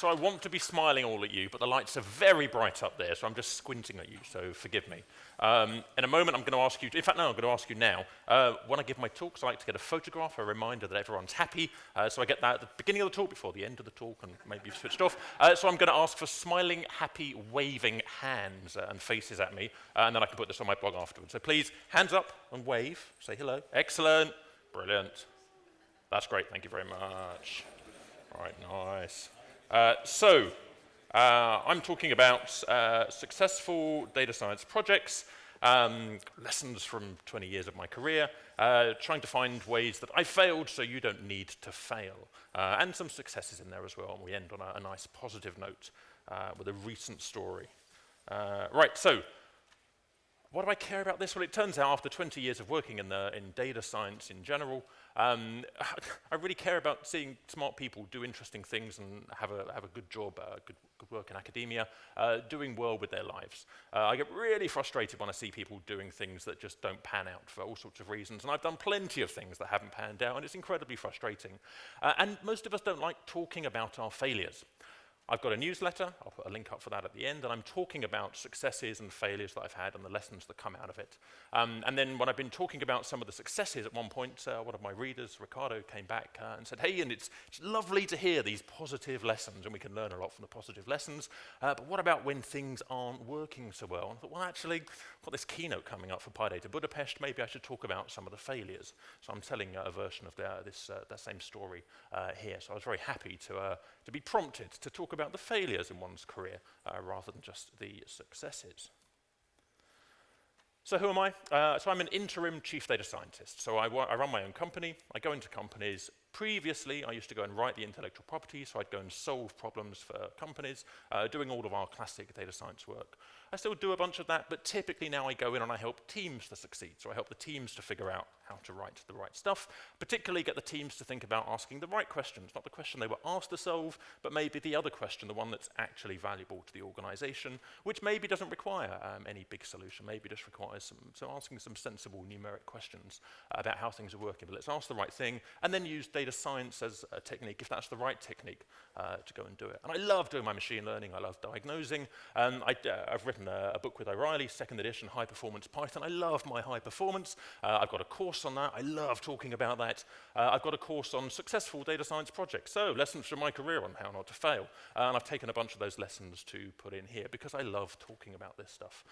so I want to be smiling all at you, but the lights are very bright up there, so I'm just squinting at you, so forgive me. In a moment, I'm going to ask you, in fact, no, I'm going to ask you now. When I give my talks, I like to get a photograph, a reminder that everyone's happy, so I get that at the beginning of the talk, before the end of the talk, and maybe you've switched off. So I'm going to ask for smiling, happy, waving hands and faces at me, and then I can put this on my blog afterwards. So please, hands up and wave, say hello. Excellent, brilliant. That's great, thank you very much. All right, nice. I'm talking about successful data science projects, lessons from 20 years of my career, trying to find ways that I failed so you don't need to fail, and some successes in there as well. And we end on a nice positive note with a recent story. Right, so what do I care about this? Well, it turns out after 20 years of working in data science in general, I really care about seeing smart people do interesting things and have a good job, good work in academia, doing well with their lives. I get really frustrated when I see people doing things that just don't pan out for all sorts of reasons, and I've done plenty of things that haven't panned out, and it's incredibly frustrating. And most of us don't like talking about our failures. I've got a newsletter, I'll put a link up for that at the end, and I'm talking about successes and failures that I've had and the lessons that come out of it. And then when I've been talking about some of the successes at one point, one of my readers, Ricardo, came back and said, hey, and it's lovely to hear these positive lessons, and we can learn a lot from the positive lessons, but what about when things aren't working so well? And I thought, well, actually, I've got this keynote coming up for PyData Budapest, maybe I should talk about some of the failures. So I'm telling a version of that same story here. So I was very happy to be prompted to talk about the failures in one's career rather than just the successes. So who am I? So I'm an interim chief data scientist. So I run my own company. I go into companies. Previously, I used to go and write the intellectual property, so I'd go and solve problems for companies, doing all of our classic data science work. I still do a bunch of that, but typically now I go in and I help teams to succeed. So I help the teams to figure out how to write the right stuff, particularly get the teams to think about asking the right questions, not the question they were asked to solve, but maybe the other question, the one that's actually valuable to the organization, which maybe doesn't require any big solution, maybe just requires asking some sensible numeric questions about how things are working. But let's ask the right thing, and then use data science as a technique, if that's the right technique, to go and do it. And I love doing my machine learning, I love diagnosing. I've written a book with O'Reilly, second edition, High Performance Python. I love my high performance. I've got a course on that. I love talking about that. I've got a course on successful data science projects. So lessons from my career on how not to fail. And I've taken a bunch of those lessons to put in here because I love talking about this stuff.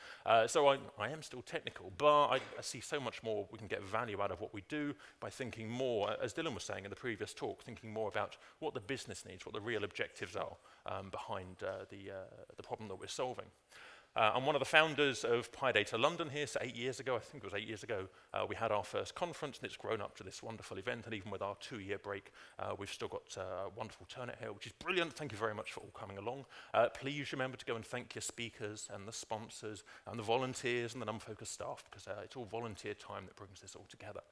So I am still technical, but I see so much more we can get value out of what we do by thinking more, as Dylan was saying in the previous talk, thinking more about what the business needs, what the real objectives are behind the problem that we're solving. I'm one of the founders of PyData London here, so 8 years ago, I think it was 8 years ago, we had our first conference, and it's grown up to this wonderful event, and even with our 2-year break, we've still got a wonderful turnout here, which is brilliant. Thank you very much for all coming along. Please remember to go and thank your speakers and the sponsors and the volunteers and the NumFOCUS staff, because it's all volunteer time that brings this all together.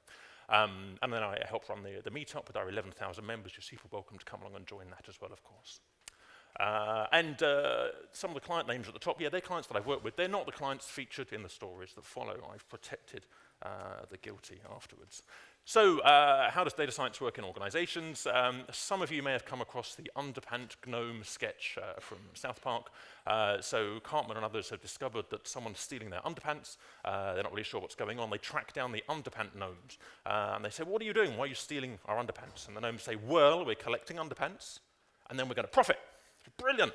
And then I help run the meetup with our 11,000 members. You're super welcome to come along and join that as well, of course. Some of the client names at the top, yeah, they're clients that I've worked with. They're not the clients featured in the stories that follow. I've protected the guilty afterwards. So how does data science work in organizations? Some of you may have come across the underpant gnome sketch from South Park. So Cartman and others have discovered that someone's stealing their underpants. They're not really sure what's going on. They track down the underpant gnomes. And they say, what are you doing? Why are you stealing our underpants? And the gnomes say, well, we're collecting underpants, and then we're going to profit. Brilliant.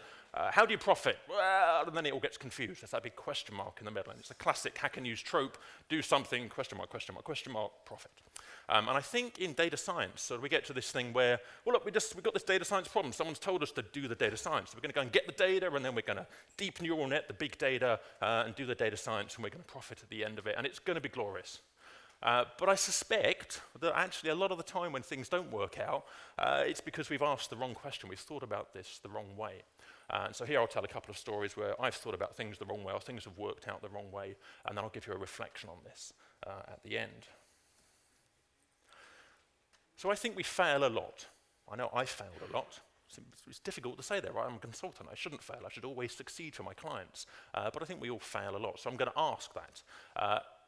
How do you profit? Well, and then it all gets confused. There's that big question mark in the middle, and it's a classic hack and use trope. Do something, question mark, question mark, question mark, profit. And I think in data science, so we get to this thing where, well, look, we've got this data science problem. Someone's told us to do the data science. So we're going to go and get the data, and then we're going to deep neural net the big data and do the data science, and we're going to profit at the end of it, and it's going to be glorious. But I suspect that actually a lot of the time when things don't work out, it's because we've asked the wrong question. We've thought about this the wrong way. And so here I'll tell a couple of stories where I've thought about things the wrong way, or things have worked out the wrong way, and then I'll give you a reflection on this at the end. So I think we fail a lot. I know I failed a lot. It's difficult to say that, right? I'm a consultant. I shouldn't fail. I should always succeed for my clients. But I think we all fail a lot. So I'm going to ask that.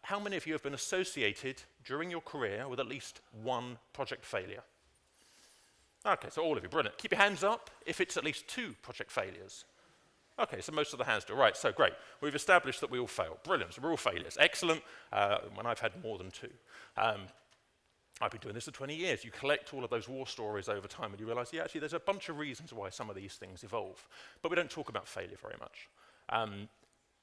How many of you have been associated during your career with at least one project failure? Okay, so all of you, brilliant. Keep your hands up if it's at least 2 project failures. Okay, so most of the hands do. Right, so great. We've established that we all fail. Brilliant, so we're all failures. Excellent, when I've had more than 2. I've been doing this for 20 years. You collect all of those war stories over time and you realize, yeah, actually there's a bunch of reasons why some of these things evolve. But we don't talk about failure very much.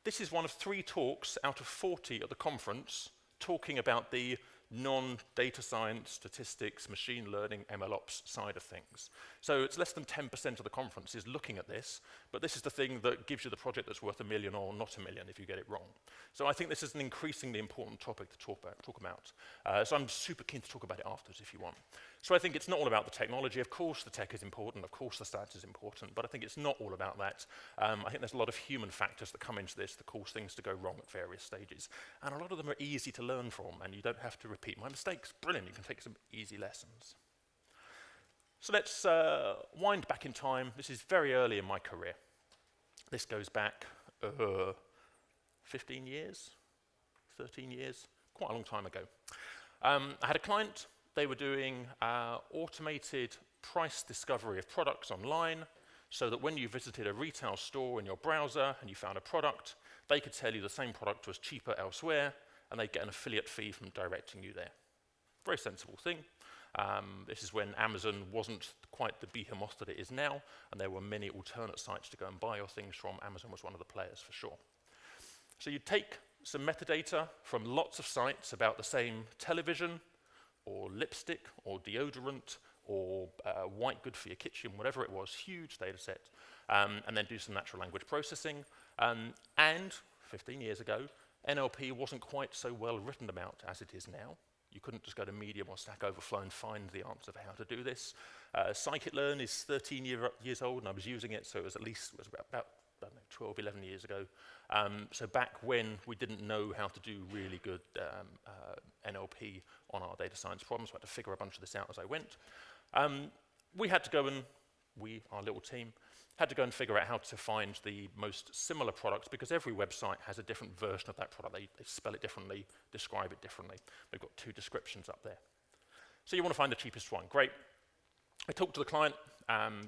This is one of 3 talks out of 40 at the conference talking about the non-data science, statistics, machine learning, MLOps side of things. So it's less than 10% of the conference is looking at this, but this is the thing that gives you the project that's worth $1 million or not $1 million if you get it wrong. So I think this is an increasingly important topic to talk about. So I'm super keen to talk about it afterwards if you want. So I think it's not all about the technology. Of course the tech is important, of course the stats is important, but I think it's not all about that. I think there's a lot of human factors that come into this that cause things to go wrong at various stages. And a lot of them are easy to learn from, and you don't have to repeat my mistakes. Brilliant, you can take some easy lessons. So let's wind back in time. This is very early in my career. This goes back 15 years, 13 years, quite a long time ago. I had a client. They were doing automated price discovery of products online so that when you visited a retail store in your browser and you found a product, they could tell you the same product was cheaper elsewhere and they'd get an affiliate fee from directing you there. Very sensible thing. This is when Amazon wasn't quite the behemoth that it is now, and there were many alternate sites to go and buy your things from. Amazon was one of the players for sure. So you take some metadata from lots of sites about the same television, or lipstick, or deodorant, or white good for your kitchen, whatever it was, huge data set, and then do some natural language processing. And 15 years ago, NLP wasn't quite so well written about as it is now. You couldn't just go to Medium or Stack Overflow and find the answer for how to do this. Scikit-learn is 13 years old, and I was using it, so it was about I don't know, 12, 11 years ago. So back when we didn't know how to do really good NLP on our data science problems, we had to figure a bunch of this out as I went. We had to go and, our little team, had to go and figure out how to find the most similar products because every website has a different version of that product. They spell it differently, describe it differently. We've got 2 descriptions up there. So you want to find the cheapest one. Great. I talked to the client.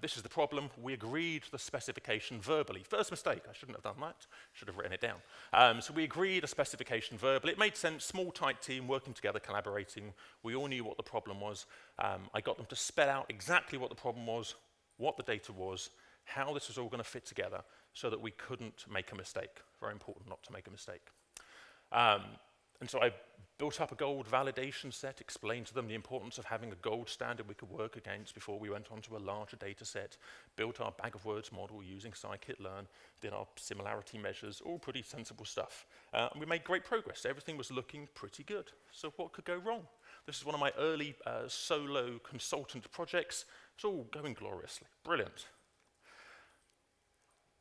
This is the problem. We agreed the specification verbally. First mistake. I shouldn't have done that. Should have written it down. So we agreed a specification verbally. It made sense. Small, tight team, working together, collaborating. We all knew what the problem was. I got them to spell out exactly what the problem was, what the data was, how this was all going to fit together so that we couldn't make a mistake. Very important not to make a mistake. And so I built up a gold validation set, explained to them the importance of having a gold standard we could work against before we went on to a larger data set, built our bag of words model using scikit-learn, did our similarity measures, all pretty sensible stuff. And we made great progress. Everything was looking pretty good. So what could go wrong? This is one of my early solo consultant projects. It's all going gloriously. Brilliant.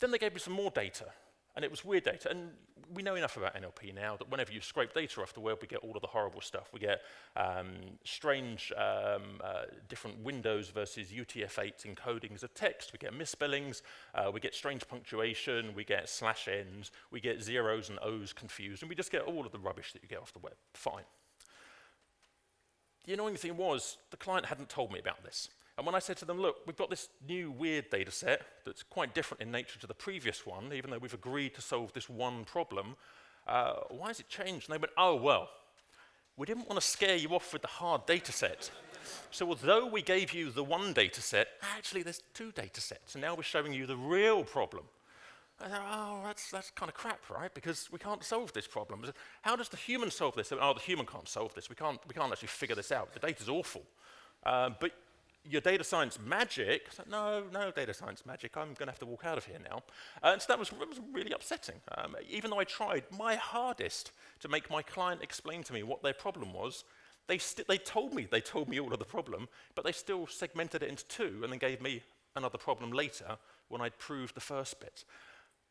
Then they gave me some more data, and it was weird data. And we know enough about NLP now that whenever you scrape data off the web, we get all of the horrible stuff. We get strange different Windows versus UTF-8 encodings of text. We get misspellings. We get strange punctuation. We get /ns. We get zeros and O's confused. And we just get all of the rubbish that you get off the web. Fine. The annoying thing was the client hadn't told me about this. And when I said to them, look, we've got this new weird data set that's quite different in nature to the previous one, even though we've agreed to solve this one problem, why has it changed? And they went, oh, well, we didn't want to scare you off with the hard data set. So although we gave you the one data set, actually there's 2 data sets, and now we're showing you the real problem. I thought, oh, that's kind of crap, right? Because we can't solve this problem. How does the human solve this? Oh, the human can't solve this. We can't actually figure this out. The data's awful. But your data science magic, I said, no data science magic, I'm going to have to walk out of here now. And so that was really upsetting. Even though I tried my hardest to make my client explain to me what their problem was, they told me all of the problem, but they still segmented it into 2 and then gave me another problem later when I'd proved the first bit,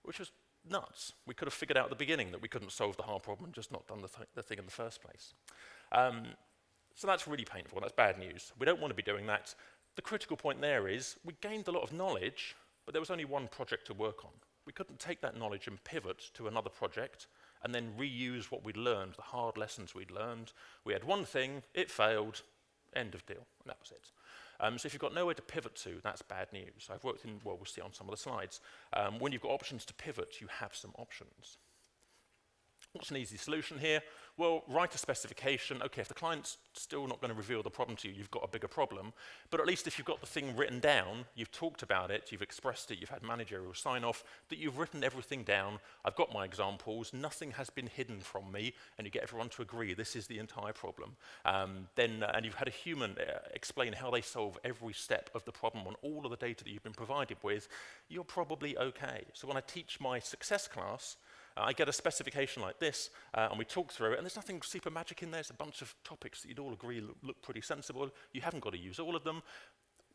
which was nuts. We could have figured out at the beginning that we couldn't solve the hard problem and just not done the thing in the first place. So that's really painful, that's bad news. We don't want to be doing that. The critical point there is we gained a lot of knowledge, but there was only one project to work on. We couldn't take that knowledge and pivot to another project and then reuse what we'd learned, the hard lessons we'd learned. We had one thing, it failed, end of deal, and that was it. So if you've got nowhere to pivot to, that's bad news. I've worked in, well, we'll see on some of the slides. When you've got options to pivot, you have some options. What's an easy solution here? Well, write a specification. Okay, if the client's still not going to reveal the problem to you, you've got a bigger problem. But at least if you've got the thing written down, you've talked about it, you've expressed it, you've had managerial sign-off, that you've written everything down, I've got my examples, nothing has been hidden from me, and you get everyone to agree this is the entire problem. And you've had a human explain how they solve every step of the problem on all of the data that you've been provided with, you're probably okay. So when I teach my success class, I get a specification like this, and we talk through it, and there's nothing super magic in there. It's a bunch of topics that you'd all agree look pretty sensible. You haven't got to use all of them.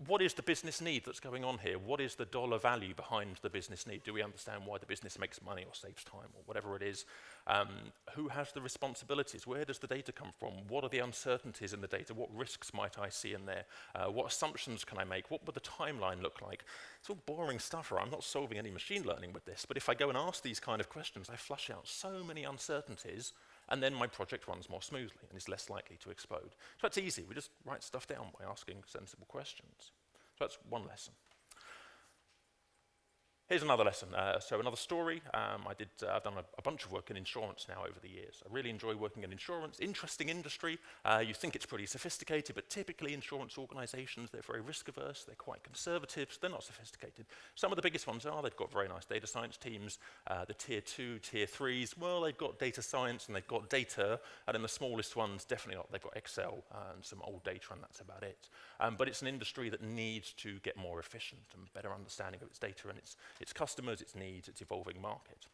What is the business need that's going on here? What is the dollar value behind the business need? Do we understand why the business makes money or saves time or whatever it is? Who has the responsibilities? Where does the data come from? What are the uncertainties in the data? What risks might I see in there? What assumptions can I make? What would the timeline look like? It's all boring stuff, or I'm not solving any machine learning with this, but if I go and ask these kind of questions, I flush out so many uncertainties, and then my project runs more smoothly and is less likely to explode. So it's easy. We just write stuff down by asking sensible questions. So that's one lesson. Here's another lesson. So another story. I've done a bunch of work in insurance now over the years. I really enjoy working in insurance. Interesting industry. You think it's pretty sophisticated, but typically insurance organizations, they're very risk averse. They're quite conservative. So they're not sophisticated. Some of the biggest ones are. They've got very nice data science teams. The tier 2, tier 3s, well, they've got data science and they've got data. And then the smallest ones, definitely not. They've got Excel and some old data, and that's about it. But it's an industry that needs to get more efficient and better understanding of its data and its customers, its needs, its evolving market.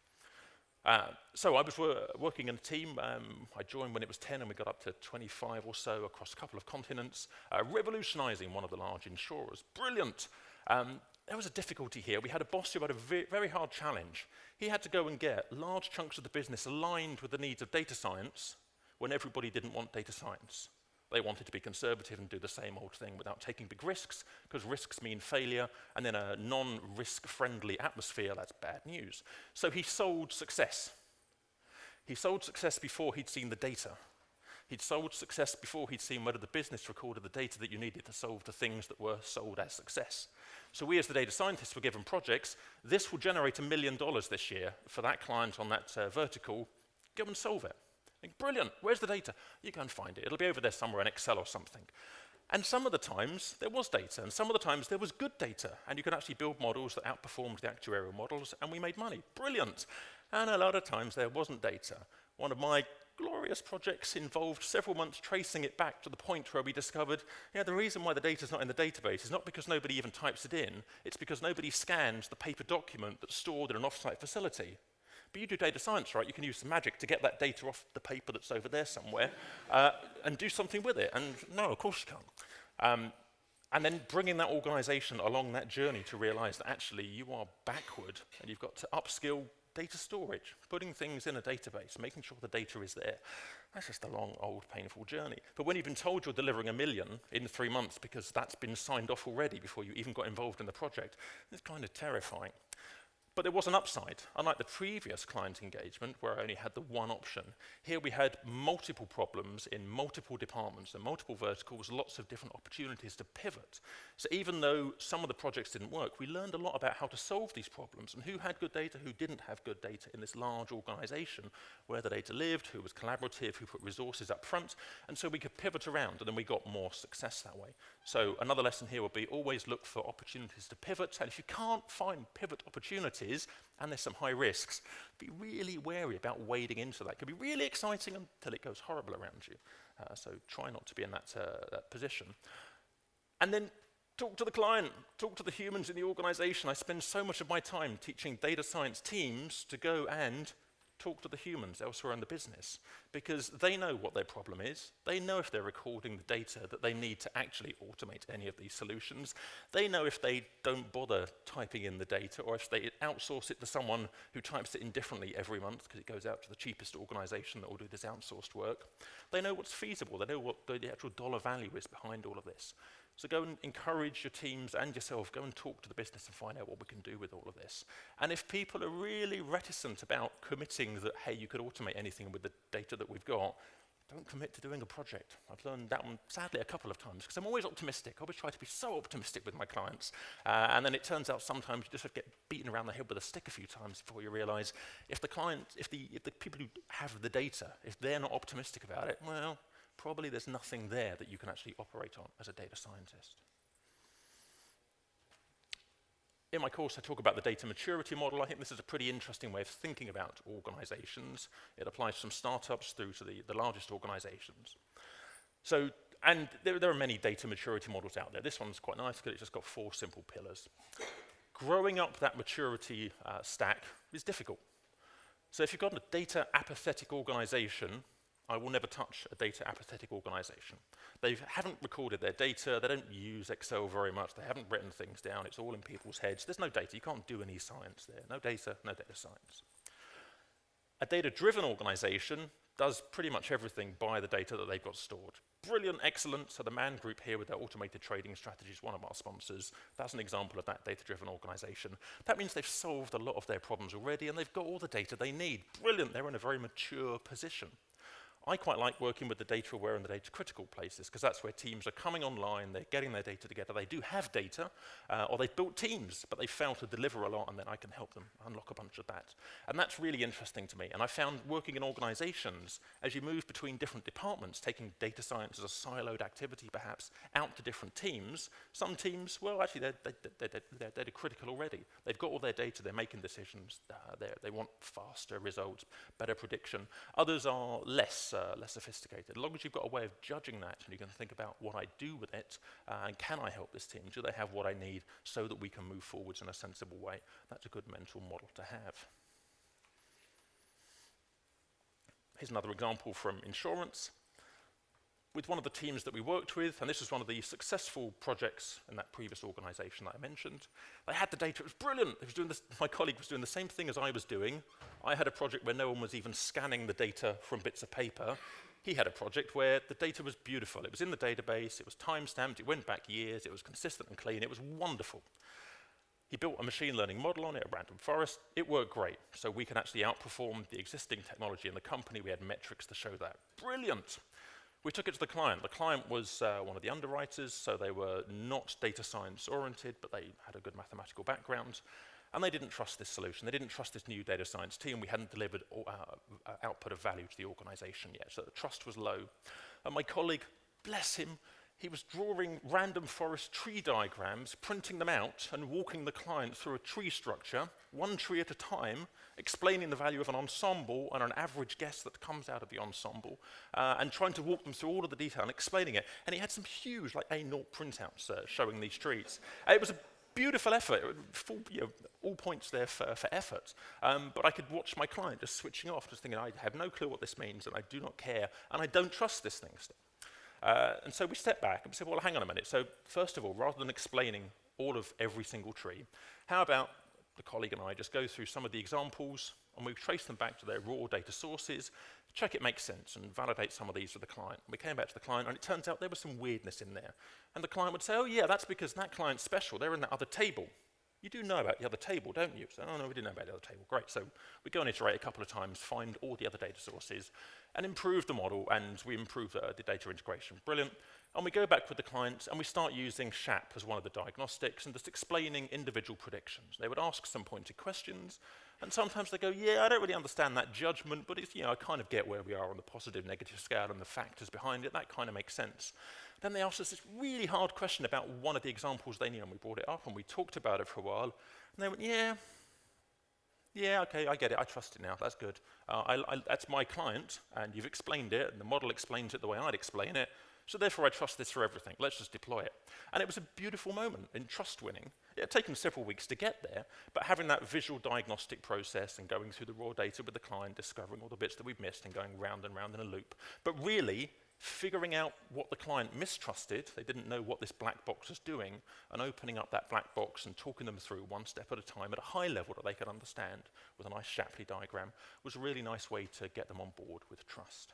So I was working in a team. I joined when it was 10 and we got up to 25 or so across a couple of continents, revolutionizing one of the large insurers. Brilliant. There was a difficulty here. We had a boss who had a very hard challenge. He had to go and get large chunks of the business aligned with the needs of data science when everybody didn't want data science. They wanted to be conservative and do the same old thing without taking big risks, because risks mean failure, and then a non-risk-friendly atmosphere, that's bad news. So he sold success. He sold success before he'd seen the data. He'd sold success before he'd seen whether the business recorded the data that you needed to solve the things that were sold as success. So we as the data scientists were given projects. This will generate $1 million this year for that client on that vertical. Go and solve it. Brilliant, where's the data? You go and find it. It'll be over there somewhere in Excel or something. And some of the times there was data, and some of the times there was good data, and you could actually build models that outperformed the actuarial models, and we made money. Brilliant. And a lot of times there wasn't data. One of my glorious projects involved several months tracing it back to the point where we discovered, the reason why the data's not in the database is not because nobody even types it in, it's because nobody scans the paper document that's stored in an off-site facility. But you do data science, right? You can use some magic to get that data off the paper that's over there somewhere and do something with it. And no, of course you can't. And then bringing that organization along that journey to realize that actually you are backward and you've got to upskill data storage, putting things in a database, making sure the data is there. That's just a long, old, painful journey. But when you've been told you're delivering 1 million in 3 months because that's been signed off already before you even got involved in the project, it's kind of terrifying. But there was an upside. Unlike the previous client engagement, where I only had the one option, here we had multiple problems in multiple departments and multiple verticals, lots of different opportunities to pivot. So even though some of the projects didn't work, we learned a lot about how to solve these problems and who had good data, who didn't have good data in this large organization, where the data lived, who was collaborative, who put resources up front, and so we could pivot around, and then we got more success that way. So another lesson here would be always look for opportunities to pivot, and if you can't find pivot opportunities, and there's some high risks, be really wary about wading into that. It can be really exciting until it goes horrible around you. So try not to be in that position. And then talk to the client, talk to the humans in the organization. I spend so much of my time teaching data science teams to go and talk to the humans elsewhere in the business, because they know what their problem is. They know if they're recording the data that they need to actually automate any of these solutions. They know if they don't bother typing in the data, or if they outsource it to someone who types it in differently every month because it goes out to the cheapest organization that will do this outsourced work. They know what's feasible. They know what the actual dollar value is behind all of this. So go and encourage your teams and yourself, go and talk to the business and find out what we can do with all of this. And if people are really reticent about committing that, hey, you could automate anything with the data that we've got, don't commit to doing a project. I've learned that one, sadly, a couple of times, because I'm always optimistic. I always try to be so optimistic with my clients. And then it turns out sometimes you just have to get beaten around the head with a stick a few times before you realize if the people who have the data, if they're not optimistic about it, well, probably there's nothing there that you can actually operate on as a data scientist. In my course, I talk about the data maturity model. I think this is a pretty interesting way of thinking about organizations. It applies from startups through to the largest organizations. So, and there are many data maturity models out there. This one's quite nice because it's just got 4 simple pillars. Growing up that maturity stack is difficult. So if you've got a data apathetic organization, I will never touch a data apathetic organization. They haven't recorded their data, they don't use Excel very much, they haven't written things down, it's all in people's heads. There's no data, you can't do any science there. No data science. A data-driven organization does pretty much everything by the data that they've got stored. Brilliant, excellent. So the Man Group here with their automated trading strategies, one of our sponsors, that's an example of that data-driven organization. That means they've solved a lot of their problems already and they've got all the data they need. Brilliant, they're in a very mature position. I quite like working with the data-aware and the data-critical places because that's where teams are coming online, they're getting their data together, they do have data, or they've built teams, but they fail to deliver a lot, and then I can help them unlock a bunch of that. And that's really interesting to me. And I found working in organizations, as you move between different departments, taking data science as a siloed activity perhaps, out to different teams, some teams, well, actually, they're data-critical already. They've got all their data, they're making decisions, they want faster results, better prediction. Others are less sophisticated. As long as you've got a way of judging that and you can think about what I do with it and can I help this team? Do they have what I need so that we can move forwards in a sensible way? That's a good mental model to have. Here's another example from insurance. With one of the teams that we worked with, and this was one of the successful projects in that previous organization that I mentioned, they had the data, it was brilliant. It was doing this, my colleague was doing the same thing as I was doing. I had a project where no one was even scanning the data from bits of paper. He had a project where the data was beautiful. It was in the database, it was time-stamped, it went back years, it was consistent and clean, it was wonderful. He built a machine learning model on it, a random forest. It worked great. So we can actually outperform the existing technology in the company. We had metrics to show that. Brilliant. We took it to the client. The client was one of the underwriters, so they were not data science oriented, but they had a good mathematical background. And they didn't trust this solution. They didn't trust this new data science team. We hadn't delivered output of value to the organization yet, so the trust was low. And my colleague, bless him, he was drawing random forest tree diagrams, printing them out, and walking the client through a tree structure, one tree at a time, explaining the value of an ensemble and an average guess that comes out of the ensemble, and trying to walk them through all of the detail and explaining it. And he had some huge, like A0 printouts showing these trees. It was a beautiful effort, full, all points there for effort. But I could watch my client just switching off, just thinking, I have no clue what this means, and I do not care, and I don't trust this thing still. And so we stepped back and we said, well, hang on a minute. So first of all, rather than explaining all of every single tree, how about the colleague and I just go through some of the examples and we trace them back to their raw data sources, check it makes sense and validate some of these with the client. We came back to the client and it turns out there was some weirdness in there. And the client would say, oh yeah, that's because that client's special. They're in that other table. You do know about the other table, don't you? So, oh no, we didn't know about the other table. Great. So we go and iterate a couple of times, find all the other data sources, and improve the model, and we improve the data integration. Brilliant. And we go back with the client, and we start using SHAP as one of the diagnostics, and just explaining individual predictions. They would ask some pointed questions, and sometimes they go, yeah, I don't really understand that judgment, but it's, I kind of get where we are on the positive, negative scale and the factors behind it. That kind of makes sense. Then they asked us this really hard question about one of the examples they knew, and we brought it up and we talked about it for a while. And they went, yeah, okay, I get it, I trust it now, that's good. That's my client, and you've explained it, and the model explains it the way I'd explain it, so therefore I trust this for everything. Let's just deploy it. And it was a beautiful moment in trust winning. It had taken several weeks to get there, but having that visual diagnostic process and going through the raw data with the client, discovering all the bits that we've missed and going round and round in a loop, but really figuring out what the client mistrusted, they didn't know what this black box was doing, and opening up that black box and talking them through one step at a time at a high level that they could understand with a nice Shapley diagram was a really nice way to get them on board with trust.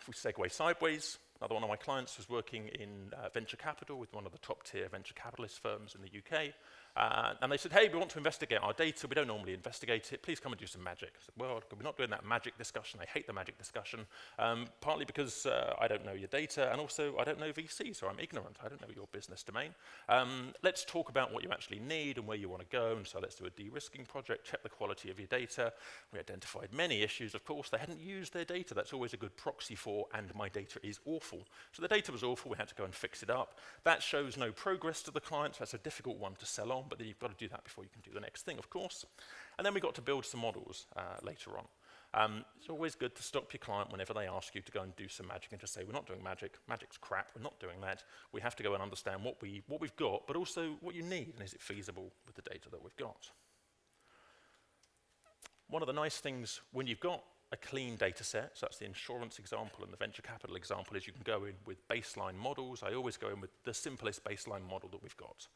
If we segue sideways, another one of my clients was working in venture capital with one of the top tier venture capitalist firms in the UK. And they said, hey, we want to investigate our data. We don't normally investigate it. Please come and do some magic. I said, well, we're not doing that magic discussion. I hate the magic discussion, partly because I don't know your data, and also I don't know VC, so I'm ignorant. I don't know your business domain. Let's talk about what you actually need and where you want to go. And so let's do a de-risking project, check the quality of your data. We identified many issues. Of course, they hadn't used their data. That's always a good proxy for, and my data is awful. So the data was awful. We had to go and fix it up. That shows no progress to the client. So that's a difficult one to sell on, but then you've got to do that before you can do the next thing, of course. And then we got to build some models later on. It's always good to stop your client whenever they ask you to go and do some magic and just say, we're not doing magic. Magic's crap. We're not doing that. We have to go and understand what we've got, but also what you need, and is it feasible with the data that we've got. One of the nice things when you've got a clean data set, so that's the insurance example and the venture capital example, is you can go in with baseline models. I always go in with the simplest baseline model that we've got.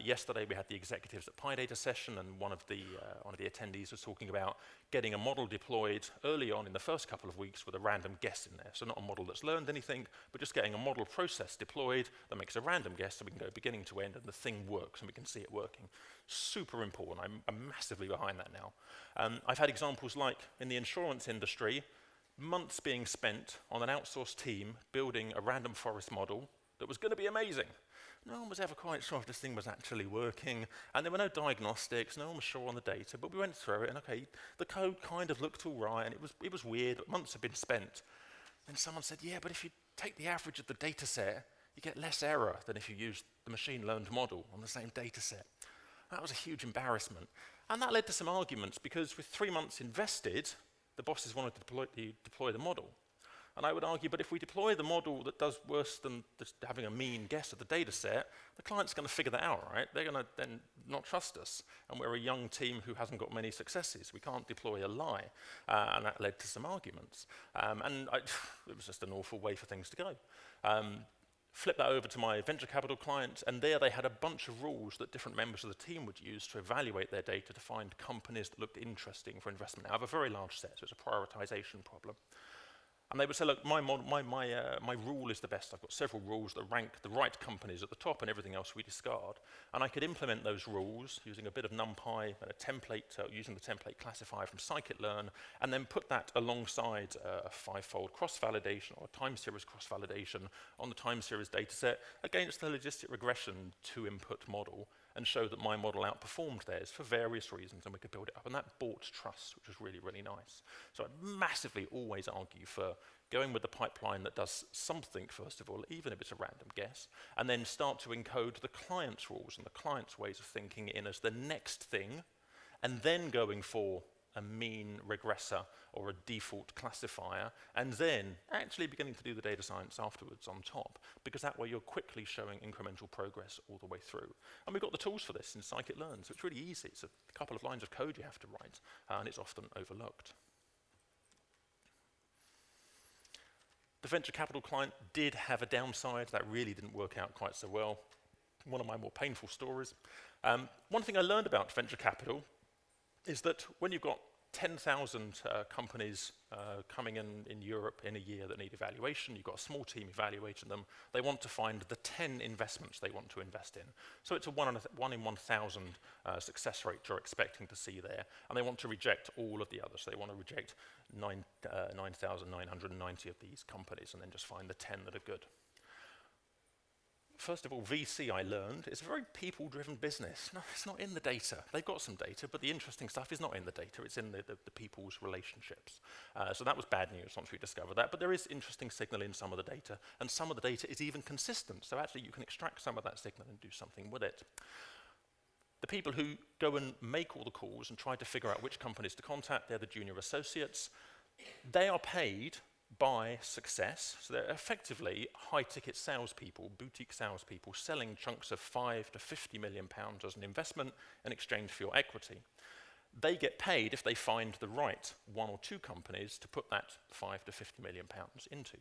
Yesterday we had the executives at PyData session, and one of the attendees was talking about getting a model deployed early on in the first couple of weeks with a random guess in there. So not a model that's learned anything, but just getting a model process deployed that makes a random guess so we can go beginning to end and the thing works and we can see it working. Super important. I'm massively behind that now. I've had examples like in the insurance industry, months being spent on an outsourced team building a random forest model that was going to be amazing. No one was ever quite sure if this thing was actually working, and there were no diagnostics, no one was sure on the data, but we went through it, and okay, the code kind of looked all right, and it was weird, but months had been spent. Then someone said, yeah, but if you take the average of the data set, you get less error than if you use the machine-learned model on the same data set. That was a huge embarrassment. And that led to some arguments, because with 3 months invested, the bosses wanted to deploy the model. And I would argue, but if we deploy the model that does worse than just having a mean guess at the data set, the client's going to figure that out, right? They're going to then not trust us. And we're a young team who hasn't got many successes. We can't deploy a lie. And that led to some arguments. It was just an awful way for things to go. Flip that over to my venture capital client, and there they had a bunch of rules that different members of the team would use to evaluate their data to find companies that looked interesting for investment. Now, I have a very large set, so it's a prioritization problem. And they would say, look, my rule is the best. I've got several rules that rank the right companies at the top and everything else we discard. And I could implement those rules using a bit of NumPy and a template, using the template classifier from scikit-learn, and then put that alongside a 5-fold cross-validation or a time series cross-validation on the time series dataset against the logistic regression 2-input model, and show that my model outperformed theirs for various reasons, and we could build it up. And that bought trust, which was really, really nice. So I massively always argue for going with the pipeline that does something, first of all, even if it's a random guess, and then start to encode the client's rules and the client's ways of thinking in as the next thing, and then going for a mean regressor or a default classifier, and then actually beginning to do the data science afterwards on top, because that way you're quickly showing incremental progress all the way through. And we've got the tools for this in scikit-learn, so it's really easy. It's a couple of lines of code you have to write, and it's often overlooked. The venture capital client did have a downside. That really didn't work out quite so well. One of my more painful stories. One thing I learned about venture capital is that when you've got 10,000 companies coming in Europe in a year that need evaluation, you've got a small team evaluating them, they want to find the 10 investments they want to invest in. So it's a 1 in 1,000 success rate you're expecting to see there, and they want to reject all of the others. So they want to reject 9,990 of these companies and then just find the 10 that are good. First of all, VC, I learned, is a very people-driven business. No, it's not in the data. They've got some data, but the interesting stuff is not in the data. It's in the people's relationships. So that was bad news once we discovered that. But there is interesting signal in some of the data, and some of the data is even consistent. So actually, you can extract some of that signal and do something with it. The people who go and make all the calls and try to figure out which companies to contact, they're the junior associates. They are paid by success, so they're effectively high-ticket salespeople, boutique salespeople, selling chunks of £5 to £50 million as an investment in exchange for your equity. They get paid if they find the right 1 or 2 companies to put that £5 to £50 million into.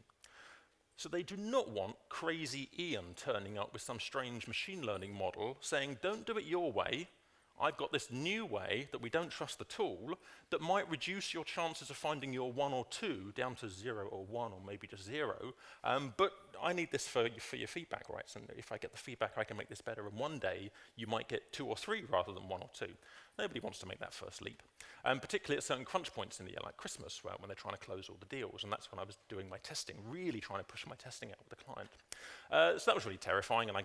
So they do not want crazy Ian turning up with some strange machine learning model saying, don't do it your way, I've got this new way that we don't trust the tool that might reduce your chances of finding your 1 or 2 down to 0 or 1 or maybe just 0. But I need this for your feedback rights. And if I get the feedback, I can make this better. And one day, you might get 2 or 3 rather than 1 or 2. Nobody wants to make that first leap. Particularly at certain crunch points in the year, like Christmas, when they're trying to close all the deals. And that's when I was doing my testing, really trying to push my testing out with the client. So that was really terrifying, and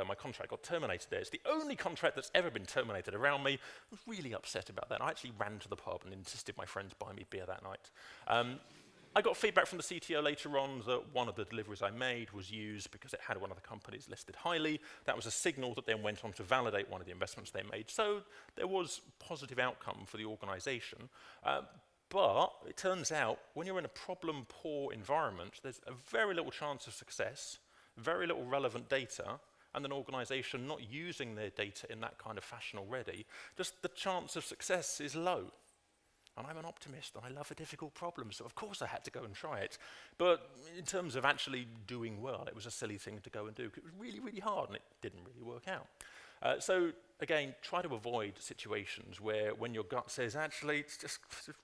my contract got terminated there. It's the only contract that's ever been terminated around me. I was really upset about that. I actually ran to the pub and insisted my friends buy me beer that night. I got feedback from the CTO later on that one of the deliveries I made was used because it had one of the companies listed highly. That was a signal that then went on to validate one of the investments they made. So there was positive outcome for the organization. But it turns out when you're in a problem-poor environment, there's a very little chance of success, very little relevant data, and an organization not using their data in that kind of fashion already, just the chance of success is low. And I'm an optimist, and I love a difficult problem, so of course I had to go and try it. But in terms of actually doing well, it was a silly thing to go and do. It was really, really hard, and it didn't really work out. So again, try to avoid situations where when your gut says, actually, it's just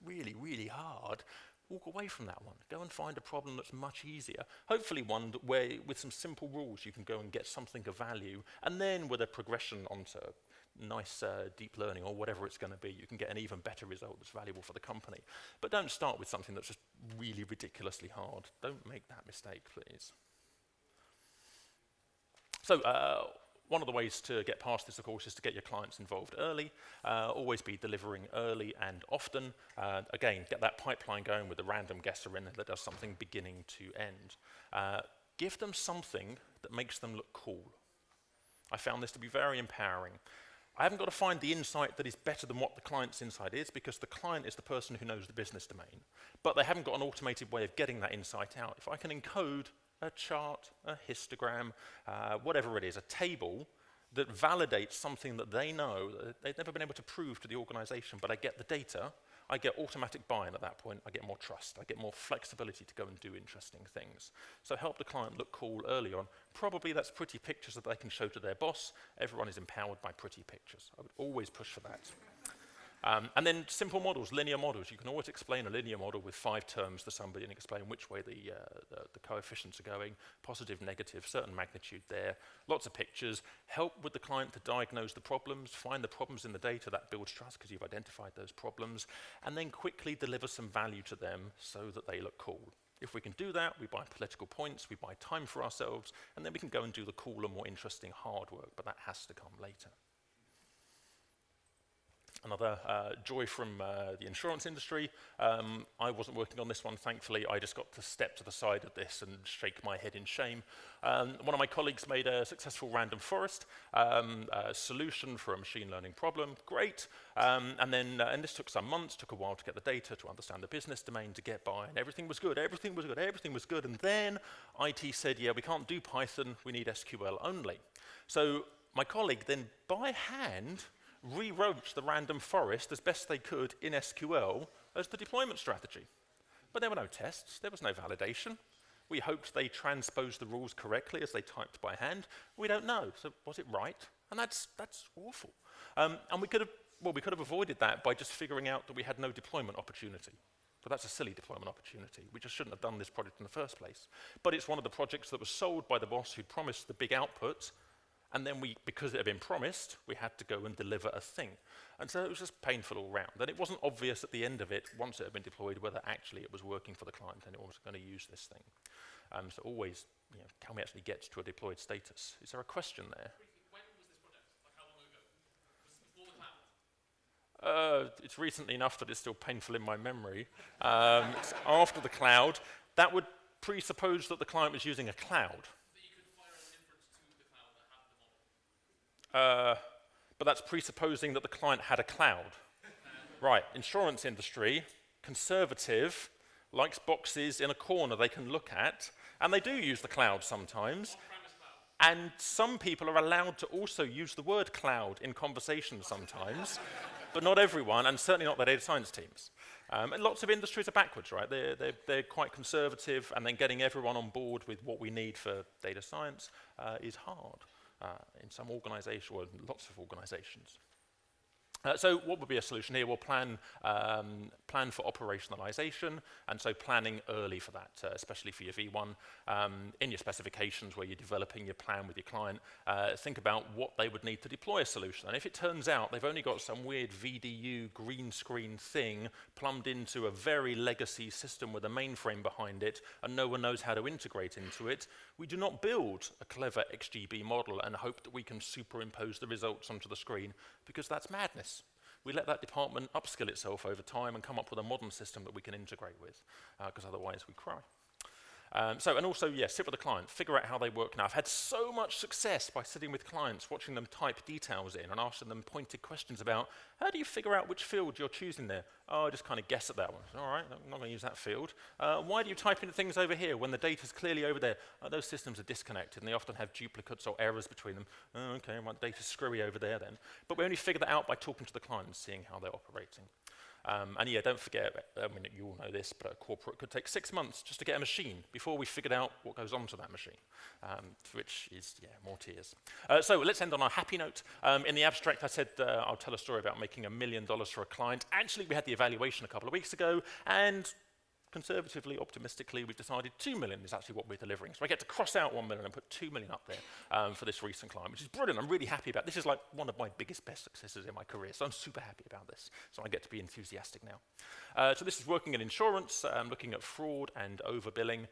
really, really hard, walk away from that one. Go and find a problem that's much easier. Hopefully one where, with some simple rules, you can go and get something of value, and then with a progression onto nice deep learning or whatever it's going to be, you can get an even better result that's valuable for the company. But don't start with something that's just really ridiculously hard. Don't make that mistake, please. So one of the ways to get past this, of course, is to get your clients involved early. Always be delivering early and often. Again, get that pipeline going with a random guesser in that does something beginning to end. Give them something that makes them look cool. I found this to be very empowering. I haven't got to find the insight that is better than what the client's insight is, because the client is the person who knows the business domain. But they haven't got an automated way of getting that insight out. If I can encode a chart, a histogram, whatever it is, a table that validates something that they know, that they've never been able to prove to the organization, but I get the data, I get automatic buy-in at that point, I get more trust, I get more flexibility to go and do interesting things. So help the client look cool early on. Probably that's pretty pictures that they can show to their boss. Everyone is empowered by pretty pictures. I would always push for that. And then simple models, linear models. You can always explain a linear model with 5 terms to somebody and explain which way the coefficients are going, positive, negative, certain magnitude there, lots of pictures. Help with the client to diagnose the problems, find the problems in the data. That builds trust because you've identified those problems, and then quickly deliver some value to them so that they look cool. If we can do that, we buy political points, we buy time for ourselves, and then we can go and do the cooler, more interesting hard work, but that has to come later. Another joy from the insurance industry. I wasn't working on this one, thankfully. I just got to step to the side of this and shake my head in shame. One of my colleagues made a successful random forest solution for a machine learning problem. Great. And this took some months, took a while to get the data, to understand the business domain, to get by, and everything was good, everything was good, everything was good. And then IT said, yeah, we can't do Python, we need SQL only. So my colleague then, by hand, rewrote the random forest as best they could in SQL as the deployment strategy. But there were no tests, there was no validation. We hoped they transposed the rules correctly as they typed by hand. We don't know, so was it right? And that's awful. And we could have avoided that by just figuring out that we had no deployment opportunity. But that's a silly deployment opportunity. We just shouldn't have done this project in the first place. But it's one of the projects that was sold by the boss who promised the big output. And then because it had been promised, we had to go and deliver a thing. And so it was just painful all round. And it wasn't obvious at the end of it, once it had been deployed, whether actually it was working for the client and it was going to use this thing. So always, can we actually get to a deployed status? Is there a question there? When was this project? Like how long ago? Was it before the cloud? It's recently enough that it's still painful in my memory. It's after the cloud. That would presuppose that the client was using a cloud. But that's presupposing that the client had a cloud. Right, insurance industry, conservative, likes boxes in a corner they can look at, and they do use the cloud sometimes. And some people are allowed to also use the word cloud in conversation sometimes, but not everyone, and certainly not the data science teams. And lots of industries are backwards, right? They're quite conservative, and then getting everyone on board with what we need for data science is hard. In some organizations, or lots of organizations. So what would be a solution here? We'll plan for operationalization, and so planning early for that, especially for your V1. In your specifications where you're developing your plan with your client, think about what they would need to deploy a solution. And if it turns out they've only got some weird VDU green screen thing plumbed into a very legacy system with a mainframe behind it, and no one knows how to integrate into it, we do not build a clever XGB model and hope that we can superimpose the results onto the screen, because that's madness. We let that department upskill itself over time and come up with a modern system that we can integrate with, because otherwise we cry. And also, sit with the client, figure out how they work now. I've had so much success by sitting with clients, watching them type details in and asking them pointed questions about, how do you figure out which field you're choosing there? Oh, I just kind of guess at that one. All right, I'm not going to use that field. Why do you type in things over here when the data's clearly over there? Those systems are disconnected and they often have duplicates or errors between them. Oh, okay, well, the data's screwy over there then. But we only figure that out by talking to the client and seeing how they're operating. Don't forget, you all know this, but a corporate could take 6 months just to get a machine before we figured out what goes onto that machine, which is, more tears. So let's end on a happy note. In the abstract, I said I'll tell a story about making $1 million for a client. Actually, we had the evaluation a couple of weeks ago, and conservatively, optimistically, we've decided 2 million is actually what we're delivering. So I get to cross out 1 million and put 2 million up there for this recent client, which is brilliant. I'm really happy about this. Is like one of my best successes in my career, so I'm super happy about this. So I get to be enthusiastic now. So this is working in insurance, looking at fraud and overbilling,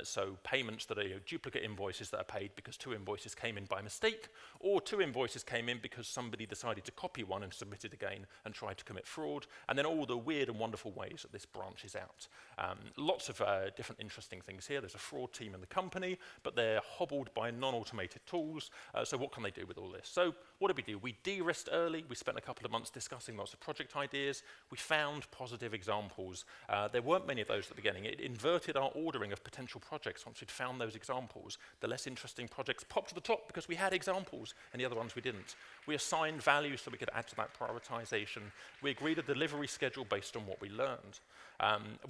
so payments that are duplicate invoices that are paid because 2 invoices came in by mistake, or 2 invoices came in because somebody decided to copy one and submit it again and tried to commit fraud, and then all the weird and wonderful ways that this branches out. Lots of different interesting things here. There's a fraud team in the company, but they're hobbled by non-automated tools. So what can they do with all this? So what did we do? We de-risked early. We spent a couple of months discussing lots of project ideas. We found positive examples. There weren't many of those at the beginning. It inverted our ordering of potential projects once we'd found those examples. The less interesting projects popped to the top because we had examples, and the other ones we didn't. We assigned values so we could add to that prioritization. We agreed a delivery schedule based on what we learned.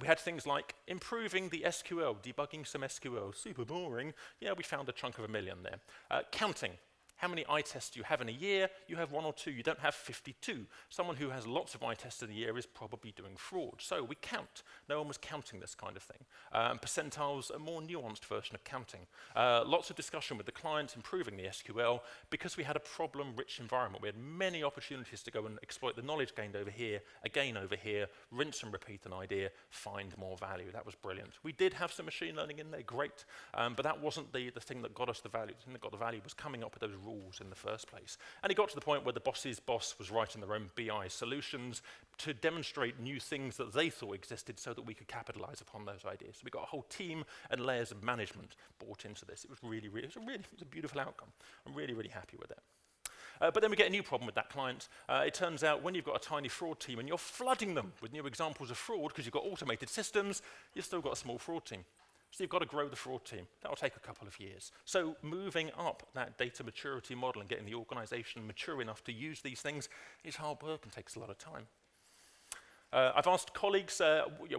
We had things like improving the SQL, debugging some SQL, super boring. Yeah, we found a chunk of $1 million there. Counting. How many eye tests do you have in a year? You have 1 or 2. You don't have 52. Someone who has lots of eye tests in a year is probably doing fraud. So we count. No one was counting this kind of thing. Percentiles, a more nuanced version of counting. Lots of discussion with the client, improving the SQL, because we had a problem-rich environment. We had many opportunities to go and exploit the knowledge gained over here, again over here, rinse and repeat an idea, find more value. That was brilliant. We did have some machine learning in there, great, but that wasn't the thing that got us the value. The thing that got the value was coming up with those rules in the first place. And it got to the point where the boss's boss was writing their own BI solutions to demonstrate new things that they thought existed so that we could capitalize upon those ideas. So we got a whole team and layers of management brought into this. It was it was a beautiful outcome. I'm really, really happy with it. But then we get a new problem with that client. It turns out when you've got a tiny fraud team and you're flooding them with new examples of fraud because you've got automated systems, you've still got a small fraud team. So you've got to grow the fraud team. That will take a couple of years. So moving up that data maturity model and getting the organization mature enough to use these things is hard work and takes a lot of time. I've asked colleagues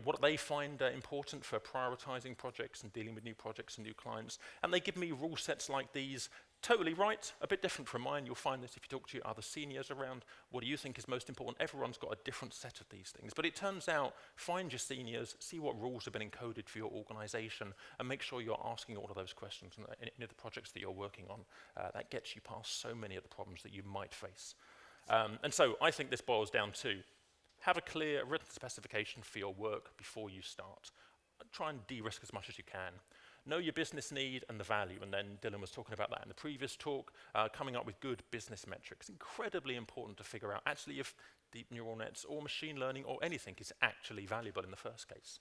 what they find important for prioritizing projects and dealing with new projects and new clients, and they give me rule sets like these. Totally right, a bit different from mine. You'll find this if you talk to your other seniors around. What do you think is most important? Everyone's got a different set of these things. But it turns out, find your seniors, see what rules have been encoded for your organization, and make sure you're asking all of those questions in any of the projects that you're working on. That gets you past so many of the problems that you might face. And so I think this boils down to have a clear written specification for your work before you start. Try and de-risk as much as you can. Know your business need and the value, and then Dylan was talking about that in the previous talk, coming up with good business metrics. Incredibly important to figure out actually if deep neural nets or machine learning or anything is actually valuable in the first case.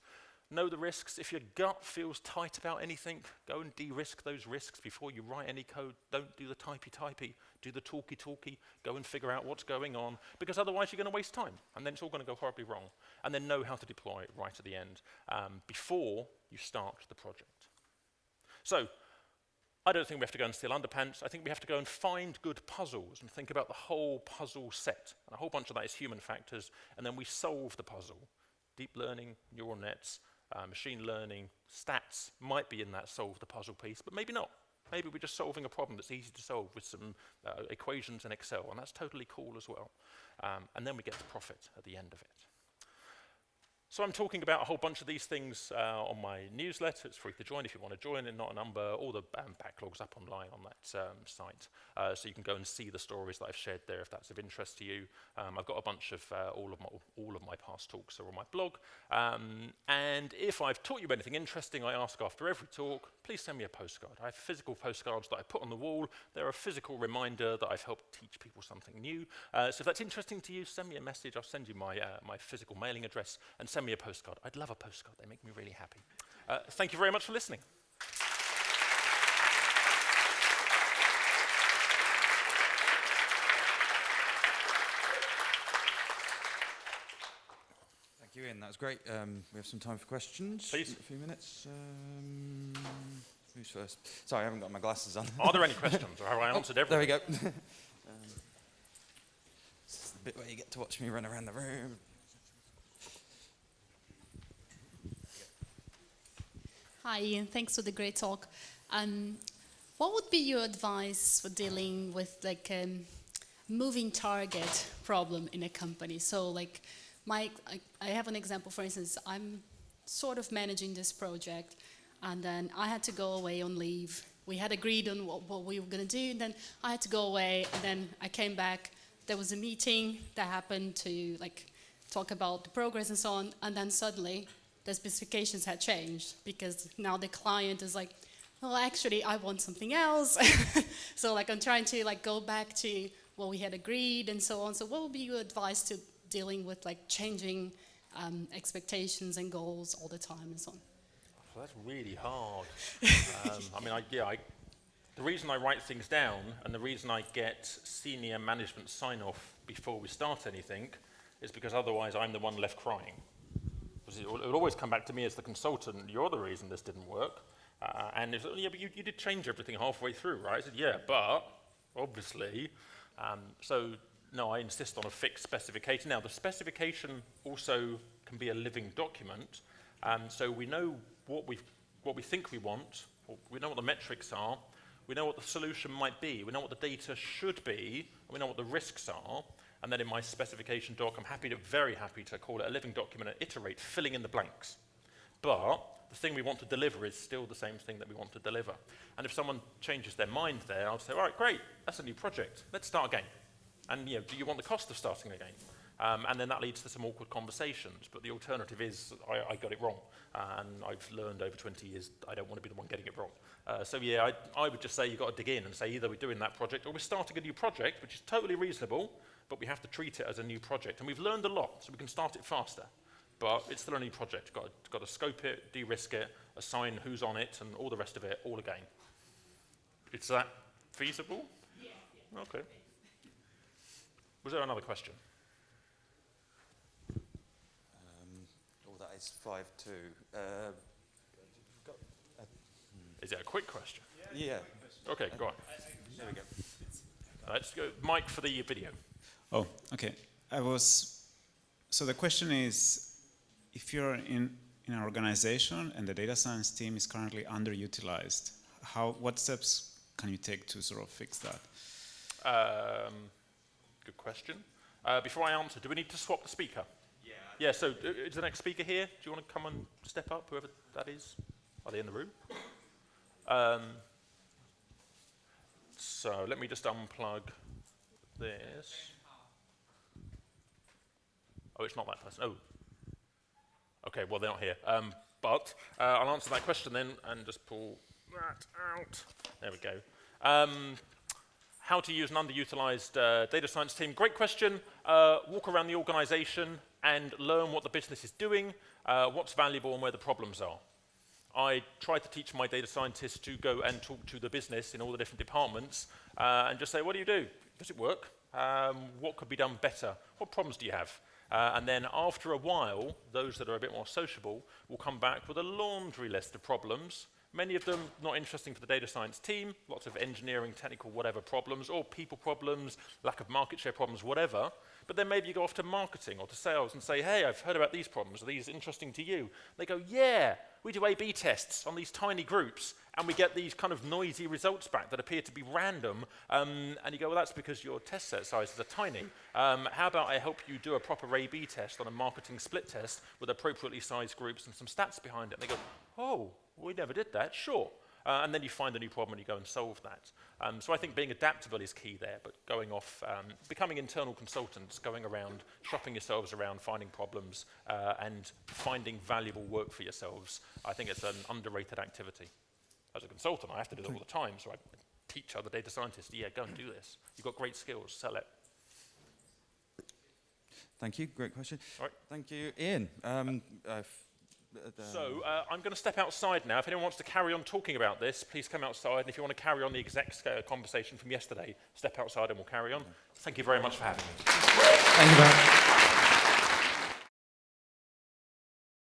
Know the risks. If your gut feels tight about anything, go and de-risk those risks before you write any code. Don't do the typey, do the talky. Go and figure out what's going on, because otherwise you're going to waste time, and then it's all going to go horribly wrong. And then know how to deploy it right at the end before you start the project. So, I don't think we have to go and steal underpants. I think we have to go and find good puzzles and think about the whole puzzle set. And a whole bunch of that is human factors, and then we solve the puzzle. Deep learning, neural nets, machine learning, stats might be in that solve the puzzle piece, but maybe not. Maybe we're just solving a problem that's easy to solve with some equations in Excel, and that's totally cool as well. And then we get to profit at the end of it. So I'm talking about a whole bunch of these things on my newsletter. It's free to join if you want to join, and not a number. All the backlog's up online on that site. So you can go and see the stories that I've shared there if that's of interest to you. I've got a bunch of all of my past talks are on my blog. And if I've taught you anything interesting, I ask after every talk, please send me a postcard. I have physical postcards that I put on the wall. They're a physical reminder that I've helped teach people something new. So if that's interesting to you, send me a message. I'll send you my physical mailing address and send me a postcard. I'd love a postcard. They make me really happy. Thank you very much for listening. Thank you, Ian. That was great. We have some time for questions. Please. A few minutes. Who's first? Sorry, I haven't got my glasses on. Are there any questions? Or have I answered everything? There we go. This is the bit where you get to watch me run around the room. Hi, Ian. Thanks for the great talk. What would be your advice for dealing with like a moving target problem in a company? So like I have an example, for instance, I'm sort of managing this project and then I had to go away on leave. We had agreed on what we were going to do, and then I had to go away, and then I came back. There was a meeting that happened to like talk about the progress and so on, and then suddenly the specifications had changed because now the client is like, well, actually, I want something else. So like I'm trying to like go back to what we had agreed and so on. So what would be your advice to dealing with like changing expectations and goals all the time and so on? Well, that's really hard. I mean, the reason I write things down and the reason I get senior management sign-off before we start anything is because otherwise I'm the one left crying. It will always come back to me as the consultant. You're the reason this didn't work. And it's, yeah, but you did change everything halfway through, right? I said, yeah, but obviously. So no, I insist on a fixed specification. Now, the specification also can be a living document. So we know what we think we want. We know what the metrics are. We know what the solution might be. We know what the data should be. And we know what the risks are. And then in my specification doc, I'm very happy to call it a living document and iterate, filling in the blanks. But the thing we want to deliver is still the same thing that we want to deliver. And if someone changes their mind there, I'll say, all right, great, that's a new project. Let's start again. And do you want the cost of starting again? And then that leads to some awkward conversations. But the alternative is, I got it wrong. And I've learned over 20 years, I don't want to be the one getting it wrong. So yeah, I would just say you've got to dig in and say either we're doing that project or we're starting a new project, which is totally reasonable, but we have to treat it as a new project. And we've learned a lot, so we can start it faster. But it's still a new project. You've got to scope it, de-risk it, assign who's on it, and all the rest of it all again. Is that feasible? Yeah. Okay. Was there another question? That is 5-2. Is it a quick question? Yeah. Okay, go on. There we go. Let's go. Mike for the video. Oh, okay. So the question is, if you're in an organization and the data science team is currently underutilized, what steps can you take to sort of fix that? Good question. Before I answer, do we need to swap the speaker? Yeah, so is the next speaker here? Do you want to come and step up, whoever that is? Are they in the room? So let me just unplug this. Oh, it's not that person. Oh. Okay, well, they're not here. But I'll answer that question then and just pull that out. There we go. How to use an underutilized data science team. Great question. Walk around the organization and learn what the business is doing, what's valuable and where the problems are. I try to teach my data scientists to go and talk to the business in all the different departments and just say, what do you do? Does it work? What could be done better? What problems do you have? And then after a while, those that are a bit more sociable will come back with a laundry list of problems Many of them not interesting for the data science team, lots of engineering, technical, whatever problems, or people problems, lack of market share problems, whatever. But then maybe you go off to marketing or to sales and say, hey, I've heard about these problems. Are these interesting to you? They go, yeah, we do A/B tests on these tiny groups, and we get these kind of noisy results back that appear to be random. And you go, well, that's because your test set sizes are tiny. How about I help you do a proper A/B test on a marketing split test with appropriately sized groups and some stats behind it? And they go, oh, we never did that, sure. And then you find a new problem and you go and solve that. So I think being adaptable is key there, but going off, becoming internal consultants, going around, shopping yourselves around, finding problems, and finding valuable work for yourselves, I think it's an underrated activity. As a consultant, I have to do it all the time, so I teach other data scientists, yeah, go and do this. You've got great skills, sell it. Thank you, great question. All right. Thank you, Ian. So I'm going to step outside now. If anyone wants to carry on talking about this, please come outside. And if you want to carry on the exact conversation from yesterday, step outside and we'll carry on. Thank you very much for having me. Thank you very much.